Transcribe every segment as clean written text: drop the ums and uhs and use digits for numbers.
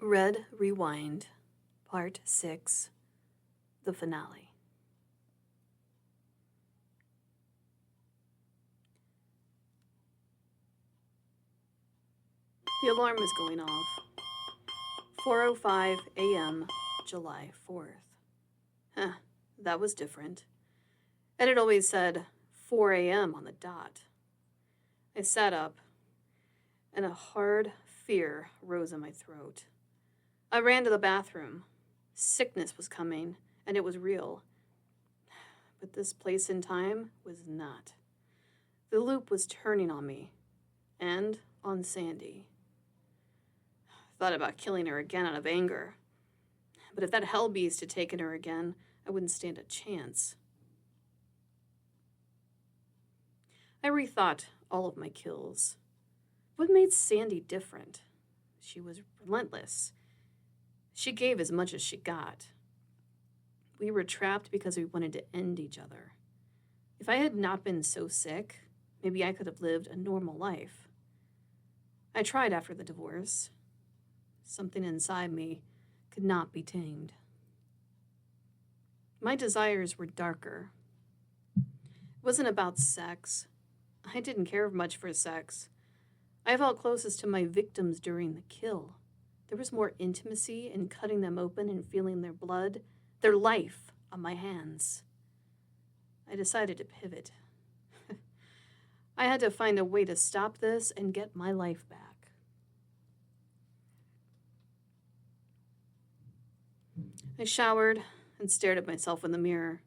Red Rewind, Part 6, the finale. The alarm was going off. 4:05 a.m., July 4th. That was different. It had always said 4 a.m. on the dot. I sat up, and a hard fear rose in my throat. I ran to the bathroom. Sickness was coming, and it was real. But this place and time was not. The loop was turning on me, and on Sandy. I thought about killing her again out of anger. But if that hell beast had taken her again, I wouldn't stand a chance. I rethought all of my kills. What made Sandy different? She was relentless. She gave as much as she got. We were trapped because we wanted to end each other. If I had not been so sick, maybe I could have lived a normal life. I tried after the divorce. Something inside me could not be tamed. My desires were darker. It wasn't about sex. I didn't care much for sex. I felt closest to my victims during the kill. There was more intimacy in cutting them open and feeling their blood, their life on my hands. I decided to pivot. I had to find a way to stop this and get my life back. I showered and stared at myself in the mirror.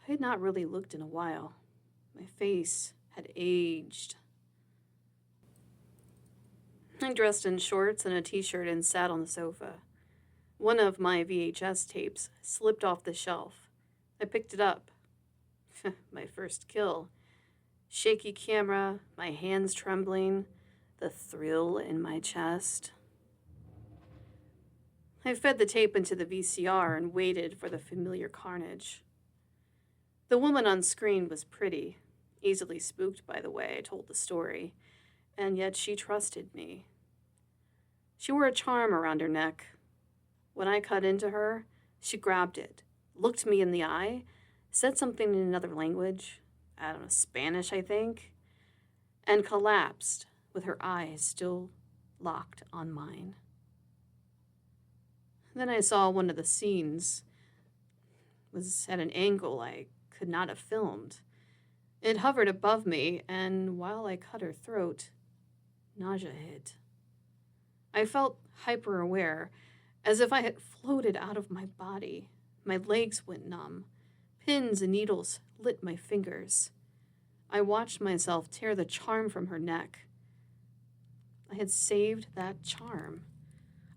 I had not really looked in a while. My face had aged. I dressed in shorts and a t-shirt and sat on the sofa. One of my VHS tapes slipped off the shelf. I picked it up. My first kill. Shaky camera, my hands trembling, the thrill in my chest. I fed the tape into the VCR and waited for the familiar carnage. The woman on screen was pretty, easily spooked by the way I told the story, and yet she trusted me. She wore a charm around her neck. When I cut into her, she grabbed it, looked me in the eye, said something in another language, I don't know, Spanish, I think, and collapsed with her eyes still locked on mine. Then I saw one of the scenes was at an angle I could not have filmed. It hovered above me, and while I cut her throat, nausea hit. I felt hyper-aware, as if I had floated out of my body. My legs went numb. Pins and needles lit my fingers. I watched myself tear the charm from her neck. I had saved that charm.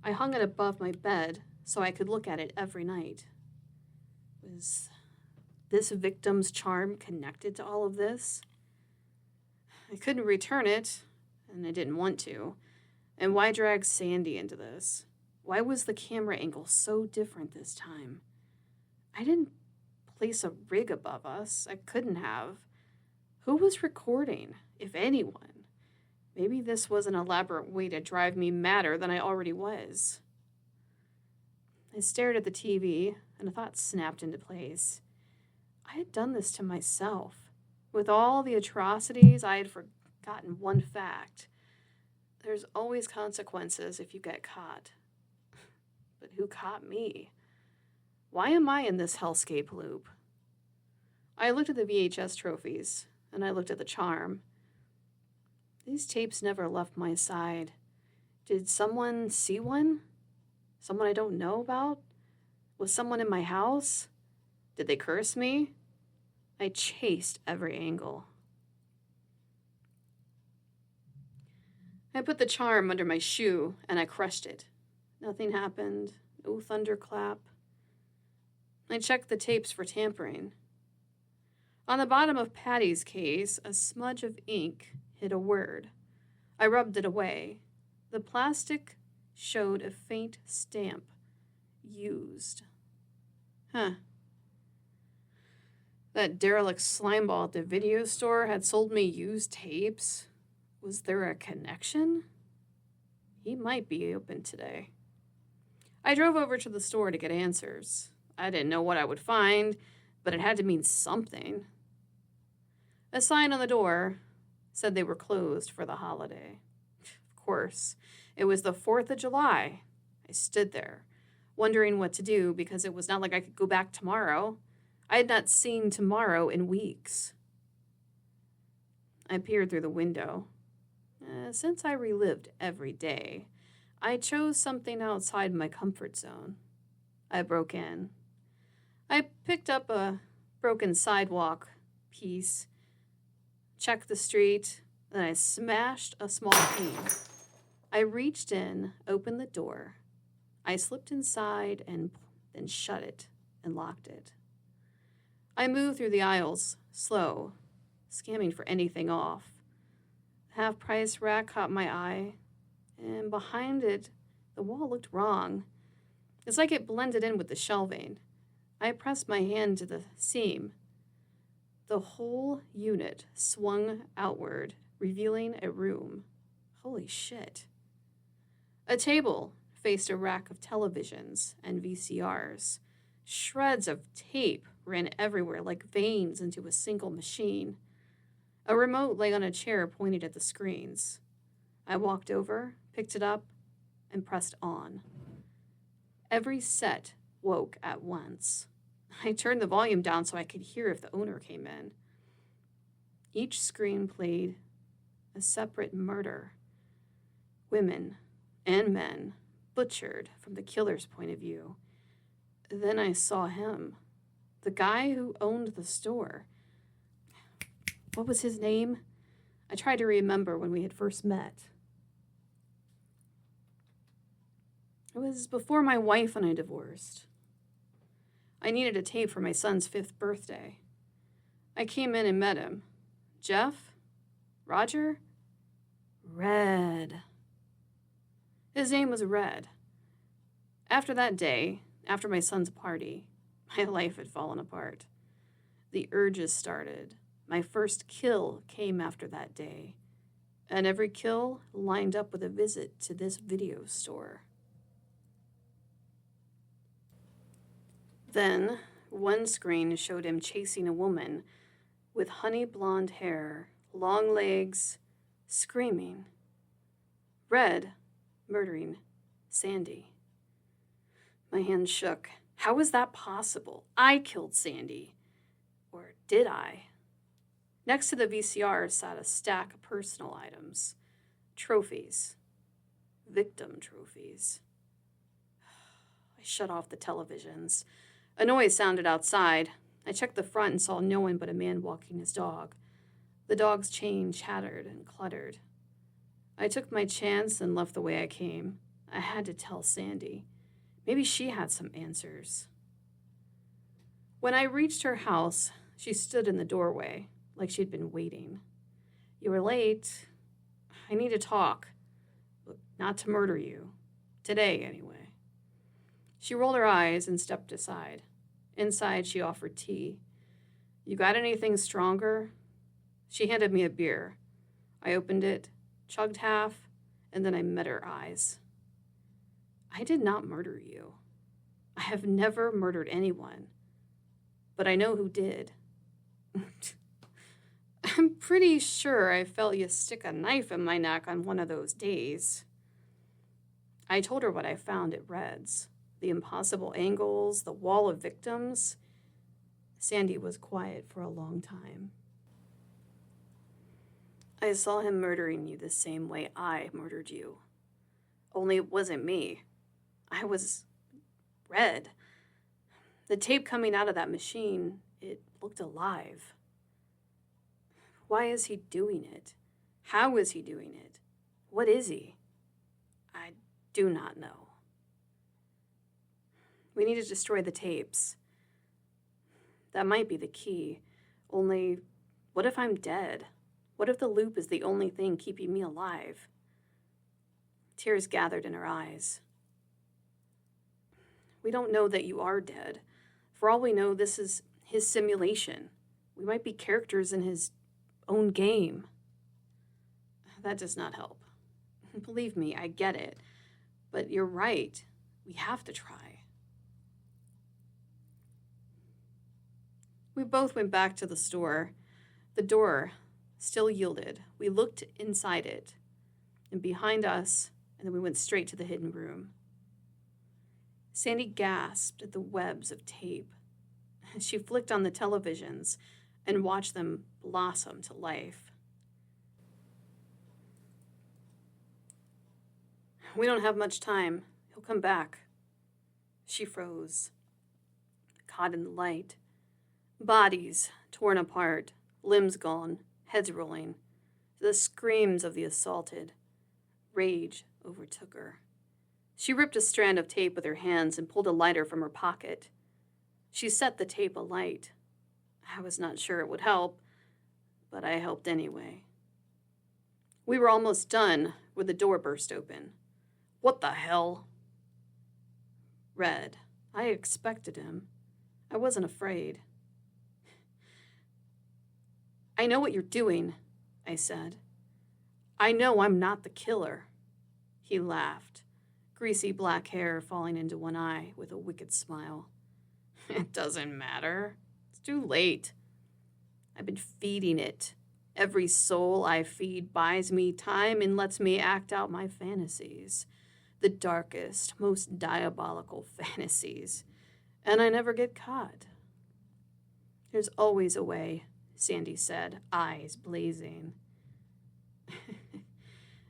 I hung it above my bed so I could look at it every night. Was this victim's charm connected to all of this? I couldn't return it, and I didn't want to. And why drag Sandy into this? Why was the camera angle so different this time? I didn't place a rig above us. I couldn't have. Who was recording, if anyone? Maybe this was an elaborate way to drive me madder than I already was. I stared at the TV, and a thought snapped into place. I had done this to myself. With all the atrocities, I had forgotten one fact. There's always consequences if you get caught. But who caught me? Why am I in this hellscape loop? I looked at the VHS trophies, and I looked at the charm. These tapes never left my side. Did someone see one? Someone I don't know about? Was someone in my house? Did they curse me? I chased every angle. I put the charm under my shoe, and I crushed it. Nothing happened. No thunderclap. I checked the tapes for tampering. On the bottom of Patty's case, a smudge of ink hid a word. I rubbed it away. The plastic showed a faint stamp. Used. That derelict slimeball at the video store had sold me used tapes. Was there a connection? He might be open today. I drove over to the store to get answers. I didn't know what I would find, but it had to mean something. A sign on the door said they were closed for the holiday. Of course, it was the 4th of July. I stood there, wondering what to do because it was not like I could go back tomorrow. I had not seen tomorrow in weeks. I peered through the window. Since I relived every day, I chose something outside my comfort zone. I broke in. I picked up a broken sidewalk piece, checked the street, then I smashed a small pane. I reached in, opened the door. I slipped inside and then shut it and locked it. I moved through the aisles, slow, scanning for anything off. The half-price rack caught my eye, and behind it, the wall looked wrong. It's like it blended in with the shelving. I pressed my hand to the seam. The whole unit swung outward, revealing a room. Holy shit. A table faced a rack of televisions and VCRs. Shreds of tape ran everywhere like veins into a single machine. A remote lay on a chair pointed at the screens. I walked over, picked it up, and pressed on. Every set woke at once. I turned the volume down so I could hear if the owner came in. Each screen played a separate murder. Women and men butchered from the killer's point of view. Then I saw him, the guy who owned the store. What was his name? I tried to remember when we had first met. It was before my wife and I divorced. I needed a tape for my son's 5th birthday. I came in and met him. Jeff? Roger? Red. His name was Red. After that day, after my son's party, my life had fallen apart. The urges started. My first kill came after that day, and every kill lined up with a visit to this video store. Then, one screen showed him chasing a woman with honey blonde hair, long legs, screaming. Red, murdering Sandy. My hand shook. How was that possible? I killed Sandy. Or did I? Next to the VCR sat a stack of personal items. Trophies. Victim trophies. I shut off the televisions. A noise sounded outside. I checked the front and saw no one but a man walking his dog. The dog's chain chattered and cluttered. I took my chance and left the way I came. I had to tell Sandy. Maybe she had some answers. When I reached her house, she stood in the doorway, like she'd been waiting. You were late. I need to talk. But not to murder you. Today, anyway. She rolled her eyes and stepped aside. Inside, she offered tea. You got anything stronger? She handed me a beer. I opened it, chugged half, and then I met her eyes. I did not murder you. I have never murdered anyone. But I know who did. I'm pretty sure I felt you stick a knife in my neck on one of those days. I told her what I found at Red's. The impossible angles, the wall of victims. Sandy was quiet for a long time. I saw him murdering you the same way I murdered you. Only it wasn't me. I was Red. The tape coming out of that machine, it looked alive. Why is he doing it? How is he doing it? What is he? I do not know. We need to destroy the tapes. That might be the key. Only, what if I'm dead? What if the loop is the only thing keeping me alive? Tears gathered in her eyes. We don't know that you are dead. For all we know, this is his simulation. We might be characters in his own game. That does not help. Believe me, I get it. But you're right. We have to try. We both went back to the store. The door still yielded. We looked inside it and behind us, and then we went straight to the hidden room. Sandy gasped at the webs of tape. She flicked on the televisions and watched them blossom to life. We don't have much time. He'll come back. She froze, caught in the light. Bodies torn apart, limbs gone, heads rolling. The screams of the assaulted. Rage overtook her. She ripped a strand of tape with her hands and pulled a lighter from her pocket. She set the tape alight. I was not sure it would help, but I helped anyway. We were almost done when the door burst open. What the hell? Red. I expected him. I wasn't afraid. I know what you're doing, I said. I know I'm not the killer. He laughed, greasy black hair falling into one eye with a wicked smile. It doesn't matter. It's too late. I've been feeding it. Every soul I feed buys me time and lets me act out my fantasies. The darkest, most diabolical fantasies. And I never get caught. There's always a way, Sandy said, eyes blazing.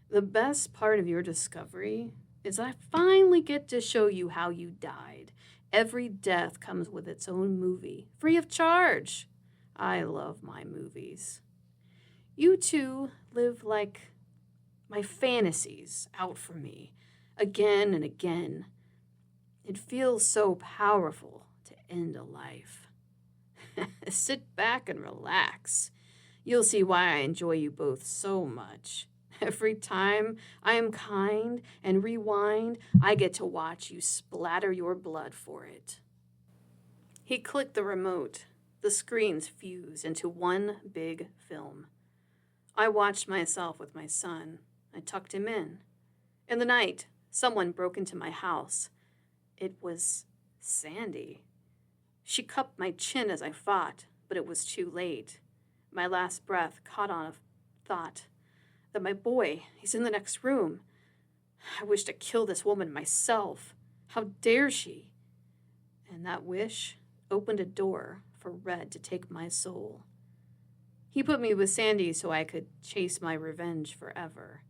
The best part of your discovery is I finally get to show you how you died. Every death comes with its own movie, free of charge. I love my movies. You two live like my fantasies out for me, again and again. It feels so powerful to end a life. Sit back and relax. You'll see why I enjoy you both so much. Every time I am kind and rewind, I get to watch you splatter your blood for it. He clicked the remote. The screens fused into one big film. I watched myself with my son. I tucked him in. In the night, someone broke into my house. It was Sandy. She cupped my chin as I fought, but it was too late. My last breath caught on a thought that my boy, he's in the next room. I wish to kill this woman myself. How dare she? And that wish opened a door for Red to take my soul. He put me with Sandy so I could chase my revenge forever.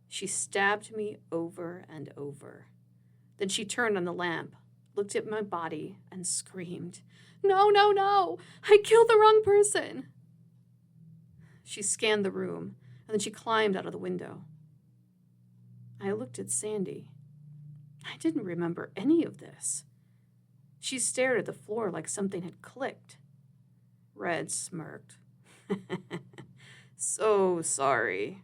She stabbed me over and over. Then she turned on the lamp, looked at my body, and screamed, "No, no, no! I killed the wrong person!" She scanned the room, and then she climbed out of the window. I looked at Sandy. I didn't remember any of this. She stared at the floor like something had clicked. Red smirked. So sorry.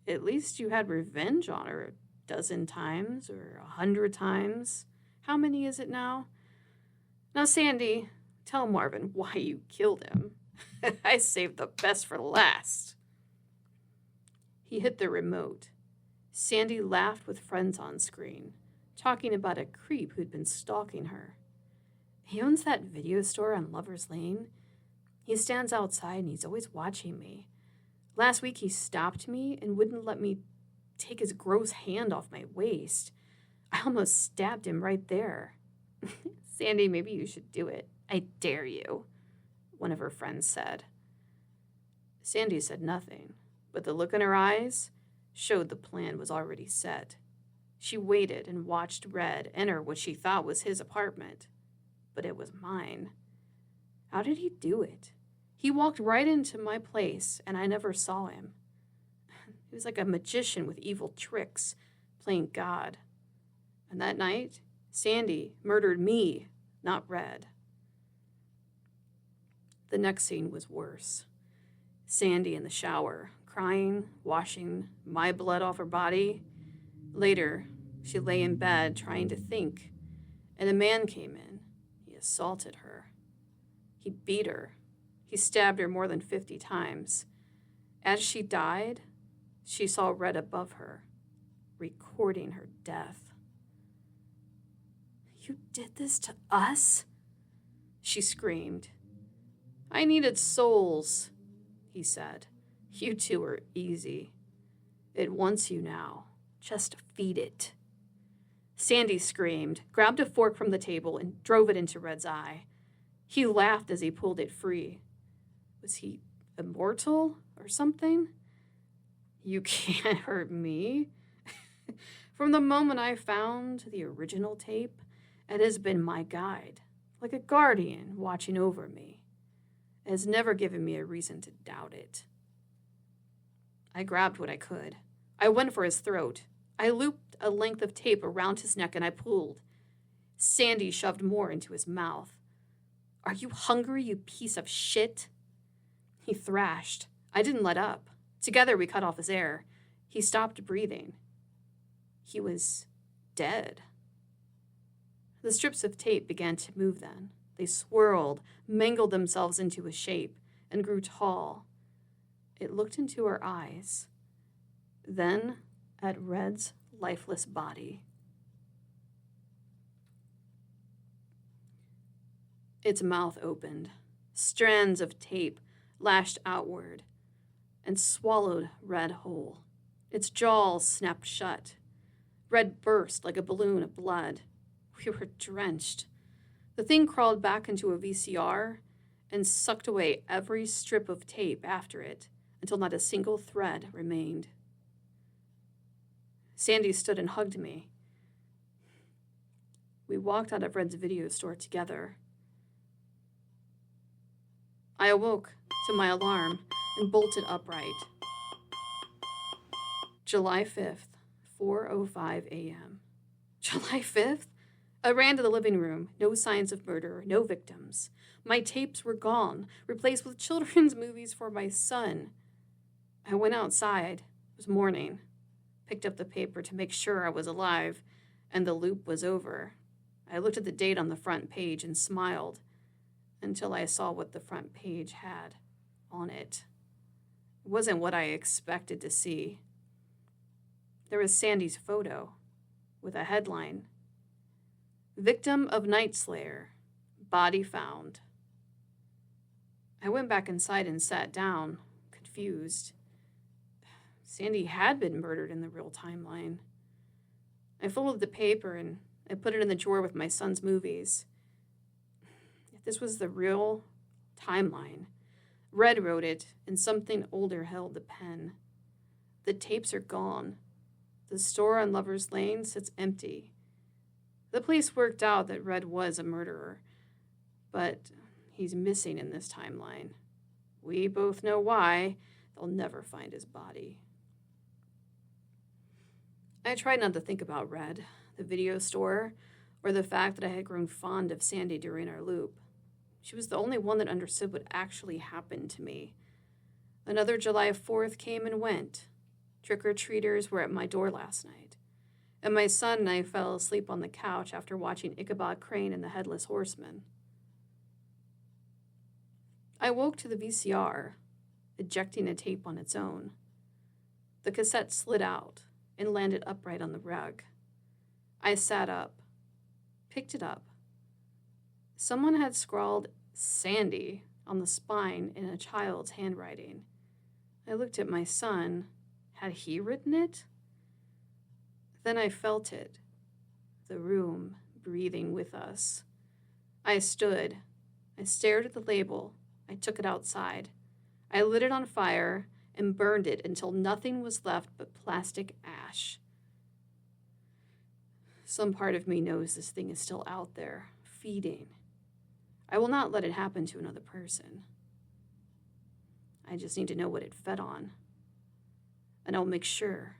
At least you had revenge on her 12 times or 100 times. How many is it now? Now, Sandy, tell Marvin why you killed him. I saved the best for last. He hit the remote. Sandy laughed with friends on screen, talking about a creep who'd been stalking her. He owns that video store on Lover's Lane. He stands outside and he's always watching me. Last week he stopped me and wouldn't let me take his gross hand off my waist. I almost stabbed him right there. Sandy, maybe you should do it. I dare you, one of her friends said. Sandy said nothing, but the look in her eyes showed the plan was already set. She waited and watched Red enter what she thought was his apartment, but it was mine. How did he do it? He walked right into my place, and I never saw him. He was like a magician with evil tricks, playing God. And that night, Sandy murdered me, not Red. The next scene was worse. Sandy in the shower, crying, washing my blood off her body. Later, she lay in bed trying to think, and a man came in. He assaulted her. He beat her. He stabbed her more than 50 times. As she died, she saw Red above her, recording her death. You did this to us? She screamed. I needed souls, he said. You two are easy. It wants you now. Just feed it. Sandy screamed, grabbed a fork from the table, and drove it into Red's eye. He laughed as he pulled it free. Was he immortal or something? You can't hurt me. From the moment I found the original tape, it has been my guide, like a guardian watching over me. It has never given me a reason to doubt it. I grabbed what I could. I went for his throat. I looped a length of tape around his neck and I pulled. Sandy shoved more into his mouth. Are you hungry, you piece of shit? He thrashed. I didn't let up. Together we cut off his air. He stopped breathing. He was dead. The strips of tape began to move then. They swirled, mangled themselves into a shape, and grew tall. It looked into her eyes. Then at Red's lifeless body. Its mouth opened. Strands of tape lashed outward and swallowed Red whole. Its jaws snapped shut. Red burst like a balloon of blood. We were drenched. The thing crawled back into a VCR and sucked away every strip of tape after it until not a single thread remained. Sandy stood and hugged me. We walked out of Red's video store together. I awoke to my alarm and bolted upright. July 5th, 4:05 a.m. July 5th? I ran to the living room. No signs of murder, no victims. My tapes were gone, replaced with children's movies for my son. I went outside. It was morning. Picked up the paper to make sure I was alive, and the loop was over. I looked at the date on the front page and smiled until I saw what the front page had on it. It wasn't what I expected to see. There was Sandy's photo with a headline, Victim of Night Slayer, Body Found. I went back inside and sat down, confused. Sandy had been murdered in the real timeline. I folded the paper and I put it in the drawer with my son's movies. If this was the real timeline, Red wrote it and something older held the pen. The tapes are gone. The store on Lover's Lane sits empty. The police worked out that Red was a murderer, but he's missing in this timeline. We both know why. They'll never find his body. I tried not to think about Red, the video store, or the fact that I had grown fond of Sandy during our loop. She was the only one that understood what actually happened to me. Another July 4th came and went. Trick-or-treaters were at my door last night, and my son and I fell asleep on the couch after watching Ichabod Crane and the Headless Horseman. I woke to the VCR, ejecting a tape on its own. The cassette slid out and landed upright on the rug. I sat up, picked it up. Someone had scrawled Sandy on the spine in a child's handwriting. I looked at my son. Had he written it? Then I felt it, the room breathing with us. I stood. I stared at the label. I took it outside. I lit it on fire and burned it until nothing was left but plastic ash. Some part of me knows this thing is still out there, feeding. I will not let it happen to another person. I just need to know what it fed on. And I'll make sure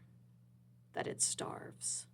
that it starves.